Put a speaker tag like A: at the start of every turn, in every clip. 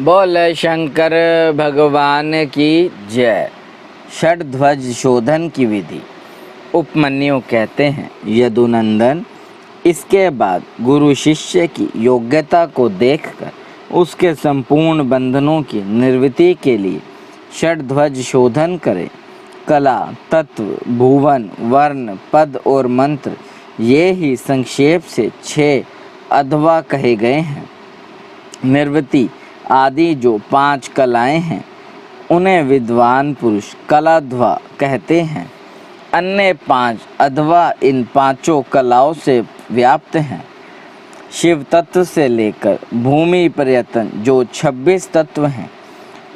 A: बोले शंकर भगवान की जय। षड्ध्वज शोधन की विधि। उपमन्यु कहते हैं, यदुनंदन, इसके बाद गुरु शिष्य की योग्यता को देखकर उसके संपूर्ण बंधनों की निवृत्ति के लिए षड्ध्वज शोधन करे। कला, तत्व, भुवन, वर्ण, पद और मंत्र, ये ही संक्षेप से 6 अध्वा कहे गए हैं। निवृत्ति आदि जो 5 कलाएं हैं, उन्हें विद्वान पुरुष कलाध्वा कहते हैं। अन्य 5 अध्वा इन 5 कलाओं से व्याप्त हैं। शिव तत्व से लेकर भूमि पर्यंत जो 26 तत्व हैं,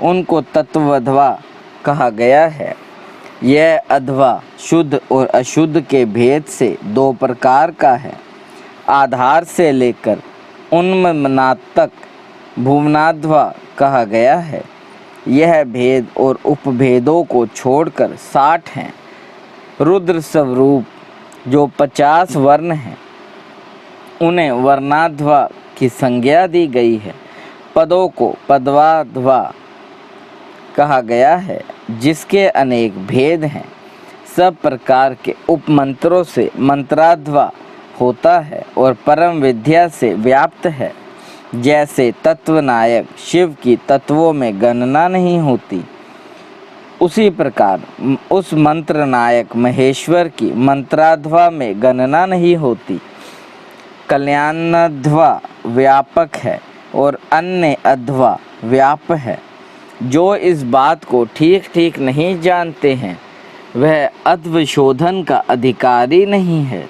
A: उनको तत्वध्वा कहा गया है। यह अध्वा शुद्ध और अशुद्ध के भेद से 2 प्रकार का है। आधार से लेकर उन्मनाद तक भुवनाध्वा कहा गया है। यह भेद और उपभेदों को छोड़कर 60 हैं। रुद्र स्वरूप जो 50 वर्ण हैं, उन्हें वर्णाध्वा की संज्ञा दी गई है। पदों को पदवाध्वा कहा गया है, जिसके अनेक भेद हैं। सब प्रकार के उपमंत्रों से मंत्राध्वा होता है और परम विद्या से व्याप्त है। जैसे तत्वनायक शिव की तत्वों में गणना नहीं होती, उसी प्रकार उस मंत्र नायक महेश्वर की मंत्राध्वा में गणना नहीं होती। कल्याणाध्वा व्यापक है और अन्य अध्वा व्याप है। जो इस बात को ठीक ठीक नहीं जानते हैं, वह अध्वशोधन का अधिकारी नहीं है।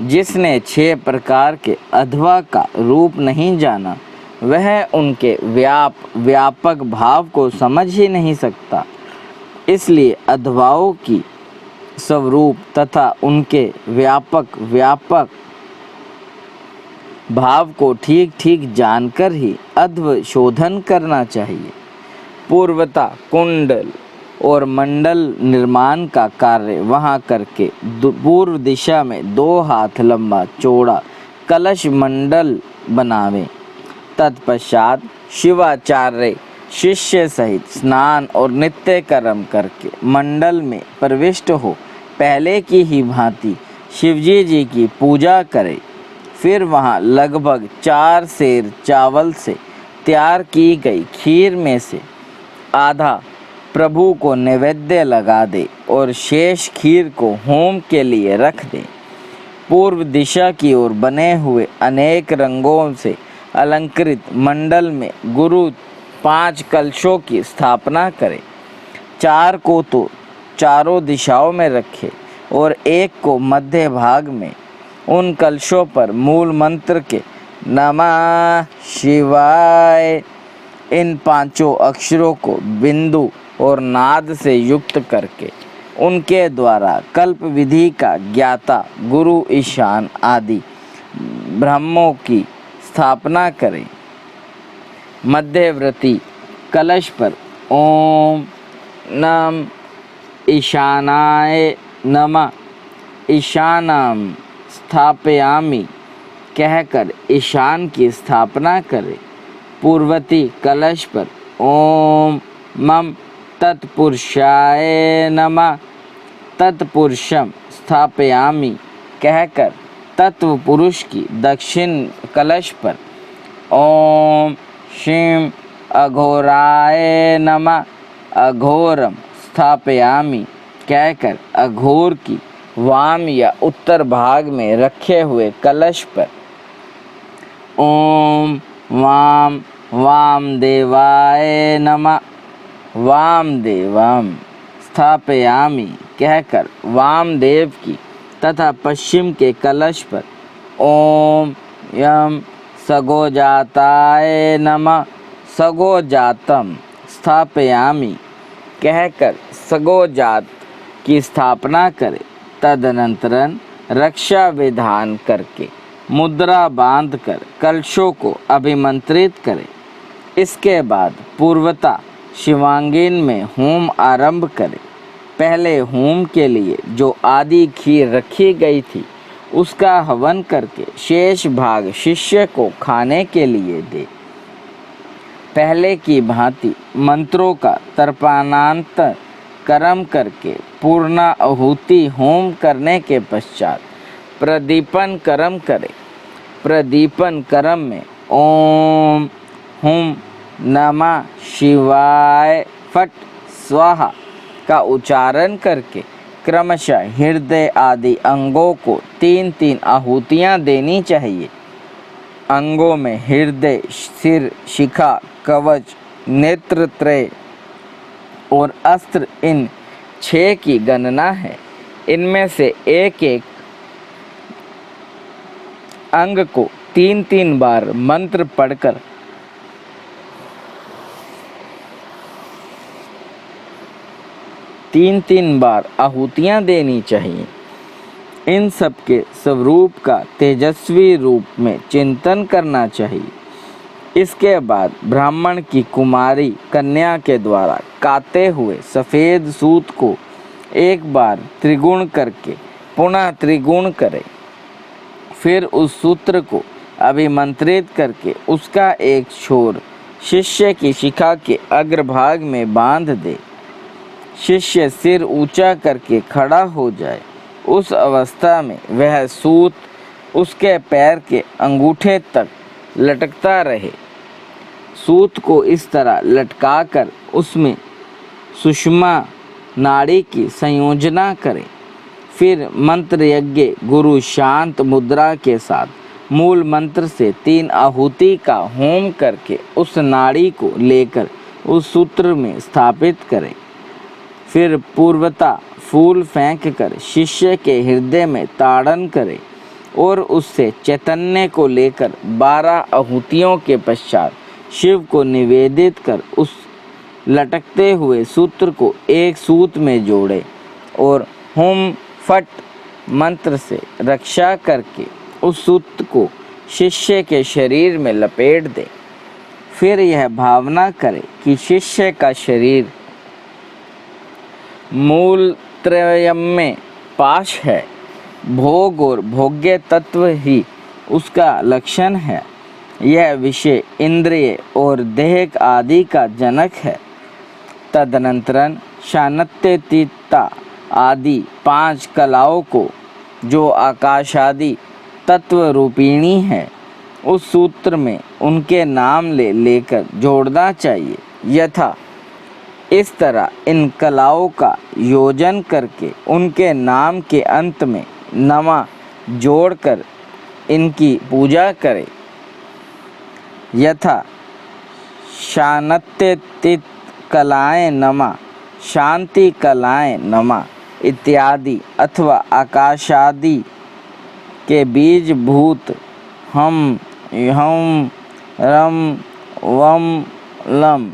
A: जिसने 6 प्रकार के अध्वा का रूप नहीं जाना, वह उनके व्यापक भाव को समझ ही नहीं सकता। इसलिए अध्वाओं की स्वरूप तथा उनके व्यापक भाव को ठीक ठीक जानकर ही अध्व शोधन करना चाहिए। पूर्वता कुंडल और मंडल निर्माण का कार्य वहाँ करके पूर्व दिशा में 2 हाथ लंबा चौड़ा कलश मंडल बनावे। तत्पश्चात शिवाचार्य शिष्य सहित स्नान और नित्य कर्म करके मंडल में प्रविष्ट हो पहले की ही भांति शिवजी जी की पूजा करे। फिर वहाँ लगभग 4 सेर चावल से तैयार की गई खीर में से आधा प्रभु को नैवेद्य लगा दे और शेष खीर को होम के लिए रख दे। पूर्व दिशा की ओर बने हुए अनेक रंगों से अलंकृत मंडल में गुरु 5 कलशों की स्थापना करे। 4 को तो चारों दिशाओं में रखे और एक को मध्य भाग में। उन कलशों पर मूल मंत्र के नमः शिवाय इन 5 अक्षरों को बिंदु और नाद से युक्त करके उनके द्वारा कल्प विधि का ज्ञाता गुरु ईशान आदि ब्रह्मों की स्थापना करें। मध्यवर्ती कलश पर ओम नम ईशानाय नमः ईशानम स्थापयामि कहकर ईशान की स्थापना करें। पूर्वती कलश पर ओम मम तत्पुरुषाय नमः तत्पुरुषम स्थापयामि कहकर तत्व पुरुष की दक्षिण कलश पर ओम शिव अघोराय नमः अघोरम स्थापयामि कहकर अघोर की वाम या उत्तर भाग में रखे हुए कलश पर ओम वाम वामदेवाय नमः वामदेवम स्थापयामि कहकर वामदेव की तथा पश्चिम के कलश पर ओम यम सगोजाताय नमः सगोजातम स्थापयामि कहकर सगोजात की स्थापना करे। तदनंतरन रक्षा विधान करके मुद्रा बांधकर कलशों को अभिमंत्रित करे। इसके बाद पूर्वता शिवांगीन में होम आरंभ करे। पहले होम के लिए जो आदि खीर रखी गई थी, उसका हवन करके शेष भाग शिष्य को खाने के लिए दे। पहले की भांति मंत्रों का तर्पणांतर कर्म करके पूर्णाहुति होम करने के पश्चात प्रदीपन कर्म करे। प्रदीपन कर्म में ओम हुम नमः शिवाय फट स्वाहा का उच्चारण करके क्रमशः हृदय आदि अंगों को 3-3 आहुतियाँ देनी चाहिए। अंगों में हृदय, सिर, शिखा, कवच, नेत्रत्रय और अस्त्र, इन 6 की गणना है। इनमें से एक एक अंग को 3-3 बार मंत्र पढ़कर तीन बार आहुतियाँ देनी चाहिए। इन सब के स्वरूप का तेजस्वी रूप में चिंतन करना चाहिए। इसके बाद ब्राह्मण की कुमारी कन्या के द्वारा काते हुए सफ़ेद सूत को एक बार त्रिगुण करके पुनः त्रिगुण करे। फिर उस सूत्र को अभिमंत्रित करके उसका एक छोर शिष्य की शिखा के अग्रभाग में बांध दे। शिष्य सिर ऊंचा करके खड़ा हो जाए। उस अवस्था में वह सूत उसके पैर के अंगूठे तक लटकता रहे। सूत को इस तरह लटकाकर उसमें सुषमा नाड़ी की संयोजना करें। फिर मंत्र यज्ञ गुरु शांत मुद्रा के साथ मूल मंत्र से 3 आहुति का होम करके उस नाड़ी को लेकर उस सूत्र में स्थापित करें। फिर पूर्वता फूल फेंक कर शिष्य के हृदय में ताड़न करे और उससे चैतन्य को लेकर 12 आहुतियों के पश्चात शिव को निवेदित कर उस लटकते हुए सूत्र को एक सूत में जोड़े और हुम फट मंत्र से रक्षा करके उस सूत्र को शिष्य के शरीर में लपेट दे। फिर यह भावना करे कि शिष्य का शरीर मूल त्रयम में पाश है। भोग और भोग्य तत्व ही उसका लक्षण है। यह विषय, इंद्रिय और देह आदि का जनक है। तदनंतरन शानत्यतीता आदि 5 कलाओं को, जो आकाश आदि तत्व रूपिणी है, उस सूत्र में उनके नाम लेकर जोड़ना चाहिए। यथा इस तरह इन कलाओं का योजन करके उनके नाम के अंत में नमा जोड़कर इनकी पूजा करें। यथा शानत्यतीत कलाएं नमा, शांति कलाएं नमा इत्यादि, अथवा आकाशादि के बीज भूत हम हम रम वम लम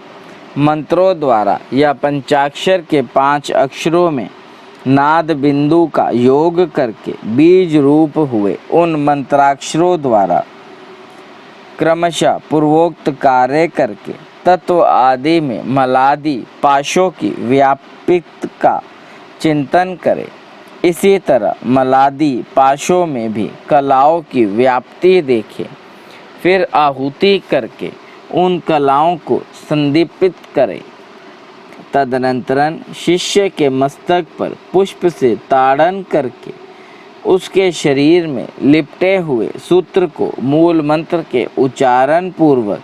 A: मंत्रों द्वारा या पंचाक्षर के 5 अक्षरों में नाद बिंदु का योग करके बीज रूप हुए उन मंत्राक्षरों द्वारा क्रमशः पूर्वोक्त कार्य करके तत्व आदि में मलादि पाशों की व्यापित का चिंतन करे। इसी तरह मलादि पाशों में भी कलाओं की व्याप्ति देखे। फिर आहुति करके उन कलाओं को संदीपित करे। तदनंतरन शिष्य के मस्तक पर पुष्प से ताड़न करके उसके शरीर में लिपटे हुए सूत्र को मूल मंत्र के उच्चारण पूर्वक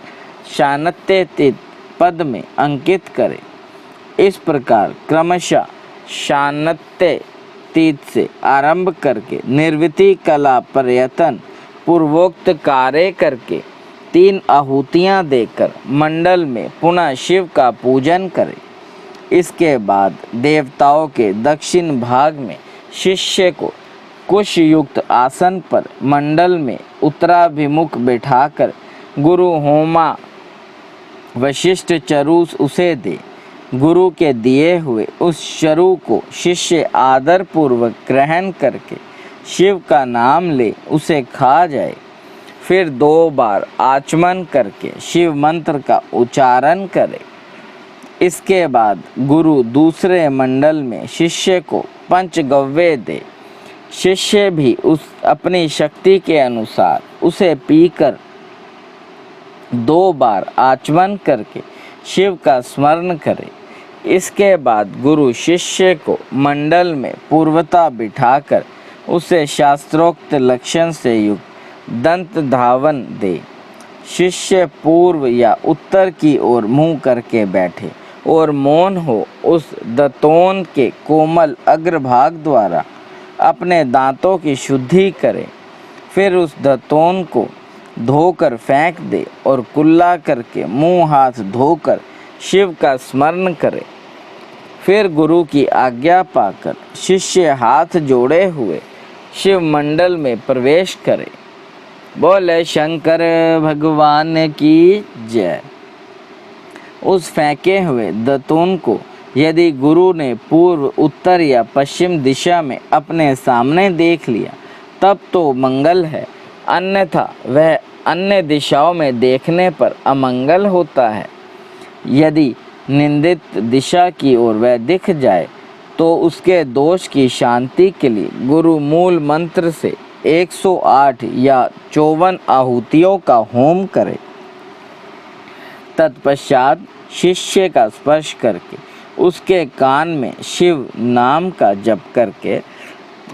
A: शानत्यतीत पद में अंकित करे। इस प्रकार क्रमशः शानत्यतीत से आरंभ करके निर्वृति कला पर्यतन पूर्वोक्त कार्य करके 3 आहुतियाँ देकर मंडल में पुनः शिव का पूजन करें। इसके बाद देवताओं के दक्षिण भाग में शिष्य को कुश युक्त आसन पर मंडल में उत्तराभिमुख बैठाकर गुरु होमा वशिष्ठ चरु उसे दे। गुरु के दिए हुए उस चरु को शिष्य आदर पूर्वक ग्रहण करके शिव का नाम ले उसे खा जाए। फिर 2 बार आचमन करके शिव मंत्र का उच्चारण करे। इसके बाद गुरु दूसरे मंडल में शिष्य को पंचगव्य दे। शिष्य भी उस अपनी शक्ति के अनुसार उसे पीकर 2 बार आचमन करके शिव का स्मरण करे। इसके बाद गुरु शिष्य को मंडल में पूर्वता बिठाकर उसे शास्त्रोक्त लक्षण से युक्त दंत धावन दे। शिष्य पूर्व या उत्तर की ओर मुंह करके बैठे और मौन हो उस दंतोन के कोमल अग्रभाग द्वारा अपने दांतों की शुद्धि करे। फिर उस दंतोन को धोकर फेंक दे और कुल्ला करके मुंह हाथ धोकर शिव का स्मरण करे। फिर गुरु की आज्ञा पाकर शिष्य हाथ जोड़े हुए शिव मंडल में प्रवेश करे। बोले शंकर भगवान की जय। उस फेंके हुए दंतोन को यदि गुरु ने पूर्व, उत्तर या पश्चिम दिशा में अपने सामने देख लिया तब तो मंगल है, अन्यथा वह अन्य दिशाओं में देखने पर अमंगल होता है। यदि निंदित दिशा की ओर वह दिख जाए तो उसके दोष की शांति के लिए गुरु मूल मंत्र से 108 या 54 आहुतियों का होम करे। तत्पश्चात शिष्य का स्पर्श करके उसके कान में शिव नाम का जप करके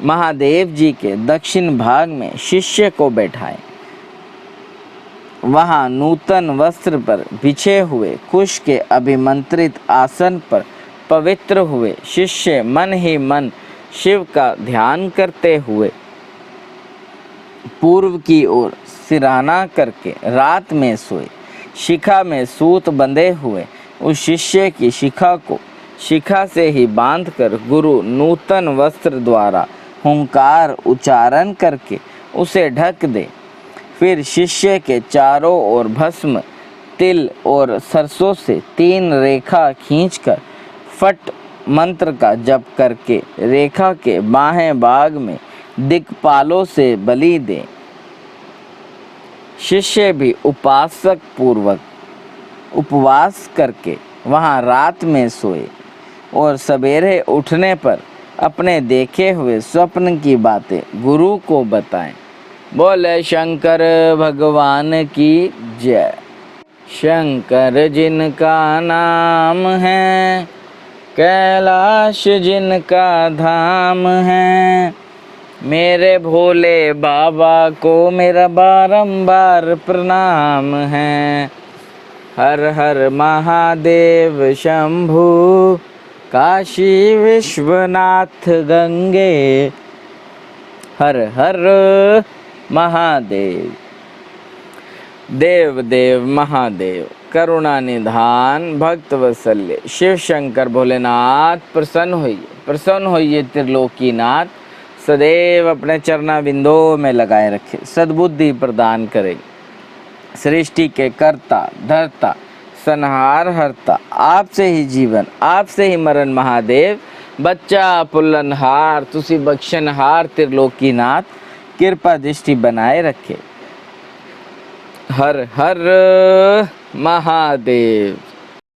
A: महादेव जी के दक्षिण भाग में शिष्य को बैठाए। वहाँ नूतन वस्त्र पर बिछे हुए कुश के अभिमंत्रित आसन पर पवित्र हुए शिष्य मन ही मन शिव का ध्यान करते हुए पूर्व की ओर सिरहाना करके रात में सोए। शिखा में सूत बंधे हुए उस शिष्य की शिखा को शिखा से ही बांधकर गुरु नूतन वस्त्र द्वारा हुंकार उच्चारण करके उसे ढक दे। फिर शिष्य के चारों ओर भस्म, तिल और सरसों से 3 रेखा खींचकर फट मंत्र का जप करके रेखा के बाहें भाग में दिक्पालों से बलि दे। शिष्य भी उपासक पूर्वक उपवास करके वहाँ रात में सोए और सवेरे उठने पर अपने देखे हुए स्वप्न की बातें गुरु को बताएं। बोले शंकर भगवान की जय। शंकर जिनका नाम है, कैलाश जिनका धाम है, मेरे भोले बाबा को मेरा बारंबार प्रणाम है। हर हर महादेव शंभु, काशी विश्वनाथ गंगे, हर हर महादेव। देव देव महादेव, करुणा निधान, भक्त वत्सल्य शिव शंकर भोलेनाथ प्रसन्न होइए त्रिलोकीनाथ। सदैव अपने चरना बिंदों में लगाए रखे, सद्बुद्धि प्रदान करे। सृष्टि के कर्ता धर्ता संहार हरता, आपसे ही जीवन आपसे ही मरण महादेव। बच्चा पुल्लनहार तुसी बख्शनहार त्रिलोकीनाथ, कृपा दृष्टि बनाए रखे। हर हर महादेव।